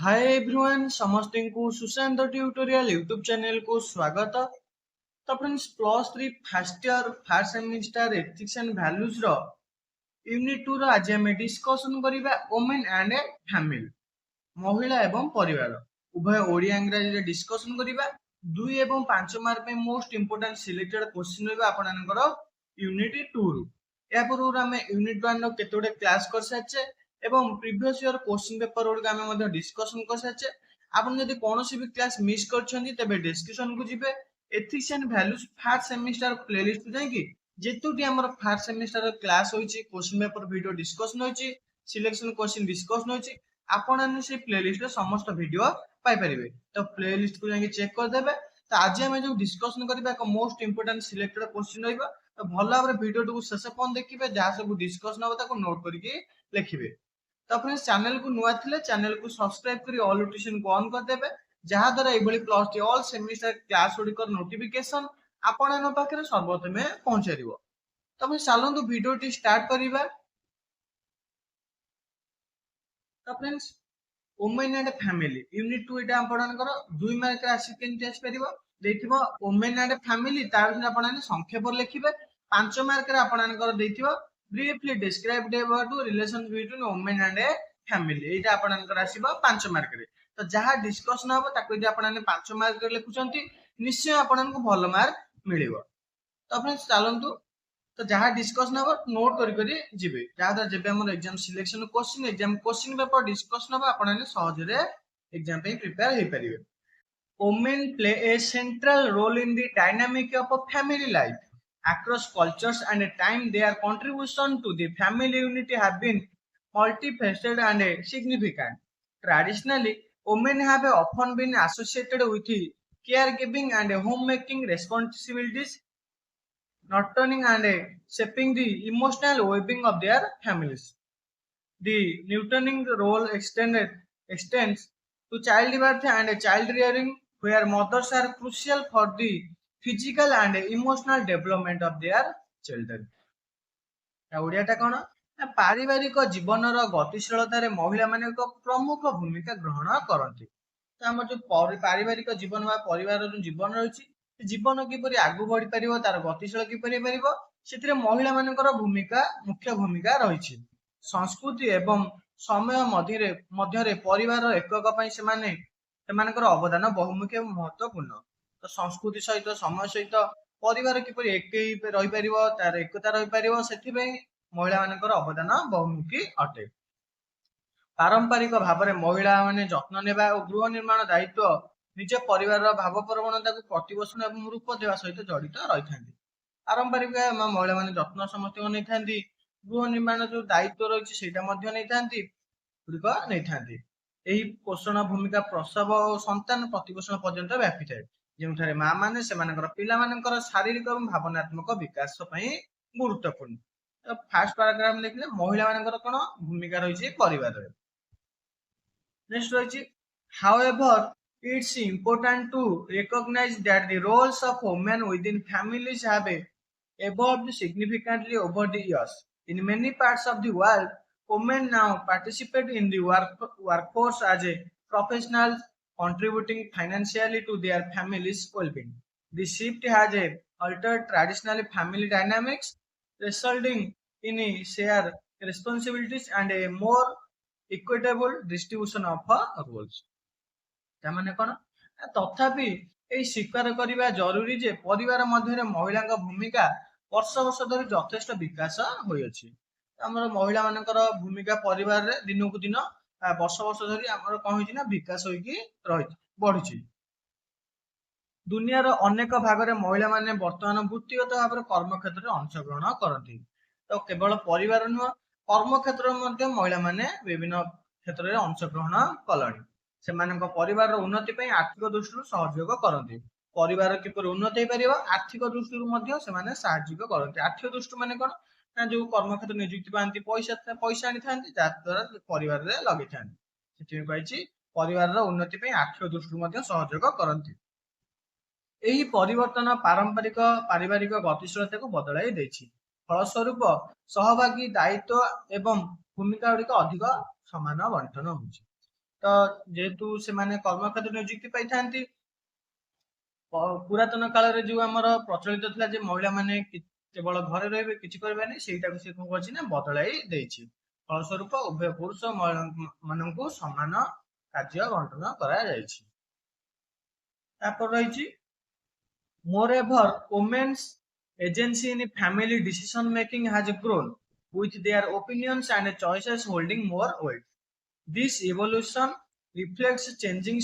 Hi everyone समस्त को Sushant tutorial YouTube channel को स्वागत। तो friends +3 first year first semester ethics and values रो यूनिट 2 रो आज हम डिस्कशन करिबा वुमेन एंड फैमिली महिला एवं परिवार उभय ओडिया इंग्रजी रे डिस्कशन करिबा 2 एवं 5 मार्क पे मोस्ट इंपोर्टेंट सिलेक्टेड क्वेश्चन रहबा आपनकर यूनिट 2 रु या पूर्व हम यूनिट 1 रो केतोडे क्लास कर साचे एवं previous year question paper good आम डिस्कसन कर साचे। आपन जदि कोनोसी भी क्लास मिस करछन्ती तबे डिस्कशन को जिबे ethics and values first semester playlist को जाई कि जेतुटी हमर फर्स्ट सेमिस्टर क्लास होईची क्वेश्चन पेपर वीडियो डिस्कशन होईची सिलेक्शन क्वेश्चन डिस्कशन होईची आपन ने से प्लेलिस्ट रे समस्त वीडियो पाई परिबे। तो प्लेलिस्ट को जाई चेक कर देबे। तो आज हम जो डिस्कशन करबा एक मोस्ट इंपोर्टेंट सिलेक्टेड क्वेश्चन रहइबा। तो भला भाबरे वीडियो को शेष पन देखिबे जहा सब डिस्कशन होबा ताको नोट करके लिखिबे। तो फ्रेंड्स चैनल को नुआ थिले चैनल को सब्सक्राइब करी ऑल नोटिफिकेशन को ऑन कर देबे जहा द्वारा एबोली प्लस ऑल सेमिस्टर क्लास गुडी नोटिफिकेशन आपन पाखरे सर्वप्रथमे पहुंचारिबो। तो फ्रेंड्स चलंतु वीडियो टी स्टार्ट करिबा। तो friends women and family unit 2 एटा आपनकर 2 मार्क राशि केनते आस परिबो देथिबो वुमेन एंड फैमिली ता बिना आपन संक्षेप लिखिबे 5 मार्क रे आपनकर देथिबो briefly described about relation between women and a family एटा आपनकर आसीबो 5 मार्क रे। तो जहा डिस्कशन हबो ताको जे आपन 5 मार्क रे लिखुचंती निश्चय आपननको भलो मार्क मिलिबो। तो फ्रेंड्स चलंतु तो जहा डिस्कशन हबो नोट करि करि जिबे जहा जेबे हमर exam selection question paper discussion हबो आपन सहज रे एग्जाम पे प्रिपेयर हे परिबे। Women play a central role in the dynamic of a family life. Across cultures and time, their contribution to the family unity have been multifaceted and significant. Traditionally, women have often been associated with caregiving and homemaking responsibilities, nurturing and shaping the emotional well-being of their families. The nurturing role extends to childbirth and child rearing, where mothers are crucial for the physical and emotional development of their children. ओडियाटा कौन पारिवारिक जीवन गतिशीलतार महिला मान एक प्रमुख भूमिका ग्रहण करती। तो आम जो पारिवारिक जीवन परिवार जो जीवन रही जीवन किपर आगू बढ़ी पार तार गतिशील किपर से महिला मान भूमिका मुख्य भूमिका रही। संस्कृति एवं समय मध्य परिवार एकक से अवदान बहुमुखी महत्वपूर्ण। तो संस्कृति सहित समय सहित परिवार किपर एक रही पार तार एकता रही पार से महिला मानकर अवदान बहुमुखी अटे। पारंपरिक भाव में महिला माने जत्न नेबा और गृह निर्माण दायित्व निज परिवार भाव प्रवणता को प्रतिपोषण और रूप देवा सहित जड़ित रही था। पारंपरिक महिला माने जत्न समस्त नहीं था गृह निर्माण जो दायित्व रही यही पोषण भूमिका प्रसव और संतान प्रतिपोषण पर्यंत व्यापी थाए जो माँ मैंने पिला शारीरिक और भावनात्मक विकास गुरुत्वपूर्ण। तो फास्ट पैराग्राफ देखले महिला मानकर कोन भूमिका रही परिवार रे। नेक्स्ट रही however it's important to recognize that the roles of women within families have evolved significantly over the years. In many parts of the world, women now participate in the workforce as a professionals, contributing financially to their families' well-being. This shift has altered traditional family dynamics, resulting in a shared responsibilities and a more equitable distribution of roles. तामाने कोन तथापि एई स्वीकार करिबा जरूरी जे परिवार मध्य महिला भूमिका वर्ष वर्ष धरि यथेष्ट विकास होई अछि। हमर महिला मानकर भूमिका परिवार रे दिन को दिन वर्ष वर्ष धरि हमर कोन होई ना विकास होई कि रही बढ़ी। दुनिया अनेक भाग में महिला माने वर्तमान वृत्तिगत भाव में कर्म क्षेत्र में अंशग्रहण करती। तो केवल परिवार नुह कर्म क्षेत्र में महिला माने विभिन्न क्षेत्र में अंशग्रहण कलानी से परिवार उन्नति पे आर्थिक दृष्टि सहयोग करती। परिवार किपर उन्नति हो आर्थिक दृष्टि से साहय करती। आर्थिक दृष्टि माने कौन ना जो कर्म क्षेत्र नियुक्ति पाती पैसा पैसा आनी था जहाद्वारा परिवार में लगे था परिवार उन्नति पे आर्थिक दृष्टि सहयोग करती। यही परिवर्तन पारंपरिक पारिवारिक गतिशीलता को बदलाई देछि। फलस्वरूप सहभागी दायित्व एवं भूमिका गुड़िक अधिक समान बंटन होछि। तो जेहेतु से माने कर्मक्षेत्र नियुक्ति पाई थांती पुरातन काल रे जो हमर प्रचलित थिला जे महिला माने केवल घरे रहबे किछि करबे नै सेटा को से कोन करछि ना बदलाई देछि फलस्वरूप उभय पुरुष माननको समान कार्य बंटन करा जायछि तापर रहिछि moreover women's agency in family decision making has grown with their opinions and choices holding more weight. This evolution reflects changing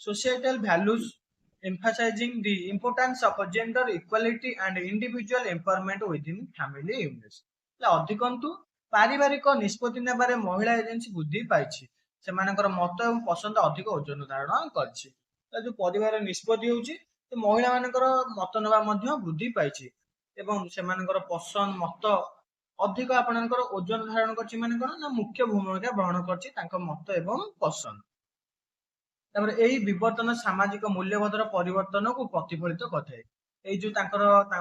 societal values, emphasizing the importance of gender equality and individual empowerment within family units. अधिकंतु पारिवारिक निष्पत्ति नेबारे महिला agency वृद्धि पाइछि सेमानकर मत एवं पसंद अधिक ओजन धारण करछि जो परिवार निष्पत्ति होउछि तो महिला मानकर मत नेबा मध्य वृद्धि पाइछि एवं सेमानकर पसंद मत अधिक आपनकर ओजन धारण करछि मानकर ना मुख्य भूमिका ग्रहण करछि तांको मत एवं पसंद तापर एही विवर्तन सामाजिक मूल्यबोधर परिवर्तन को प्रतिफलित करथाय एही जो तांकर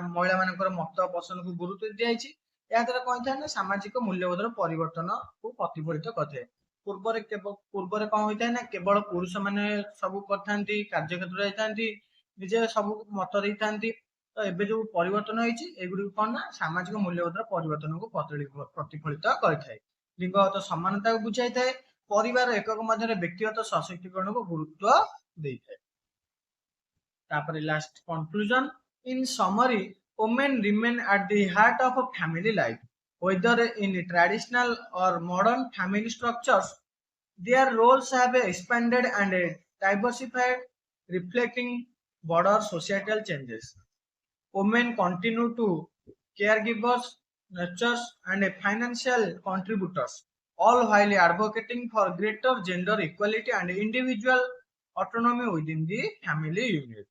महिला मानकर मत पसंद को गुरुत्व दियाइछि या द्वारा कोन थाय ना सामाजिक मूल्यबोधर परिवर्तन को प्रतिफलित करथाय पूर्वरे कोन होइथाय ना केवल पुरुष माने सब करथांती कार्य क्षेत्र जाइथांती निजे सब मत देइथांती तो एबे जो परिवर्तन होइछि एगुडी कोन ना सामाजिक मूल्यबोधर परिवर्तन को प्रतिफलित करथाय लिंगगत समानता को बुझाइथाय परिवार एकक मध्य व्यक्तिगत सशक्तिकरण को गुरुत्व देइथाय तापर last conclusion in summary women remain at the heart of a family life whether in traditional or modern family structures their roles have expanded and diversified reflecting broader societal changes women continue to caregivers nurturers and financial contributors all while advocating for greater gender equality and individual autonomy within the family unit.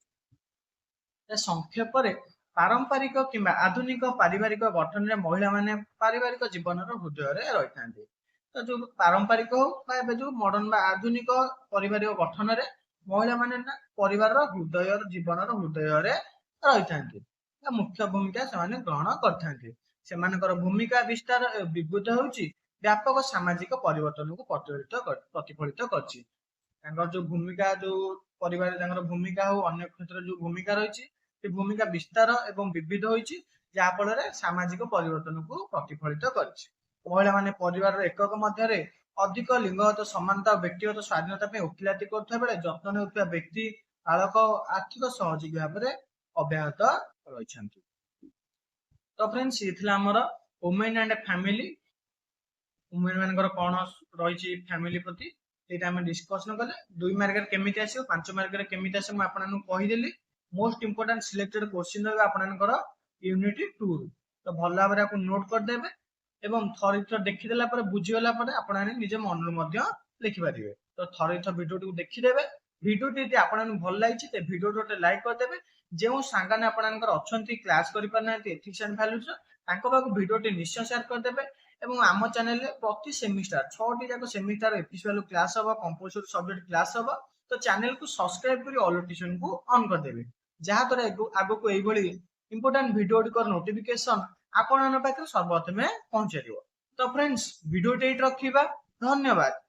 संक्षेप पारंपरिक किंबा आधुनिक पारिवारिक गठन रे महिला माने पारिवारिक जीवन हृदय रे रही थांती तो जो पारंपरिक हो बा जो मॉडर्न बा आधुनिक पारिवारिक गठन रे महिला माने ना परिवार हृदय जीवन हृदय रे रही थांती मुख्य भूमिका से ग्रहण करथांती सेमानकर भूमिका विस्तार विविध होउची व्यापक सामाजिक परिवर्तन को प्रतिफलित करछि जो भूमिका जो परिवार तांकर भूमिका हो अन्य क्षेत्र जो भूमिका रही भूमिका विस्तार एवं विविध होइछि जा फल रे सामाजिक परिवर्तन को प्रतिफलित करछि महिला माने परिवार एकक मध्य रे अधिक लिंगगत समानता व्यक्तिगत स्वाधीनता पे उकिलाती करथबा बेले जत्न नेउथबा व्यक्ति आलोक आर्थिक सहयोगी भाव रे अव्याहत रहिछन्ति तो फ्रेंड्स इथला हमर वुमेन एंड फैमिली वुमेन मानकर कोन रहिछि फैमिली प्रति एटा हम डिस्कशन कले 2 मार्क रे केमिति आसीओ 5 मार्क रे केमिति आसे म आपननु कहि देली मोस्ट इंपोर्टेंट सिलेक्टेड क्वेश्चन रे आपनकर यूनिट 2 तो भल भाबरे आपन नोट कर देबे एवं थरिथ देखि देला पर बुझि गला पर आपन निजे मन रो मध्य लिखि पारिबे तो थरिथ वीडियो टू देखि देबे वीडियो टी आपन भल लागिछि ते वीडियो टोटे लाइक कर देबे जेउ सांगाने आपनकर अछंती क्लास करि परनांती एथिक्स एंड वैल्यूज तांको बाकू वीडियो टी निश्चय शेयर कर देबे एवं आम चैनल रे प्रति सेमिस्टर 6 टी जाको सेमिस्टर एथिक्स वैल्यू क्लास होबा कंपलसरी सब्जेक्ट क्लास होबा तो चैनल को सब्सक्राइब करी ऑल नोटिफिकेशन को ऑन कर देबे जहा द्वारा आगो को एई भली इंपोर्टेंट वीडियो टी कर नोटिफिकेशन आपन पाखे सर्वप्रथमे पहुंचेरियो तो फ्रेंड्स वीडियो टी रखिबा धन्यवाद।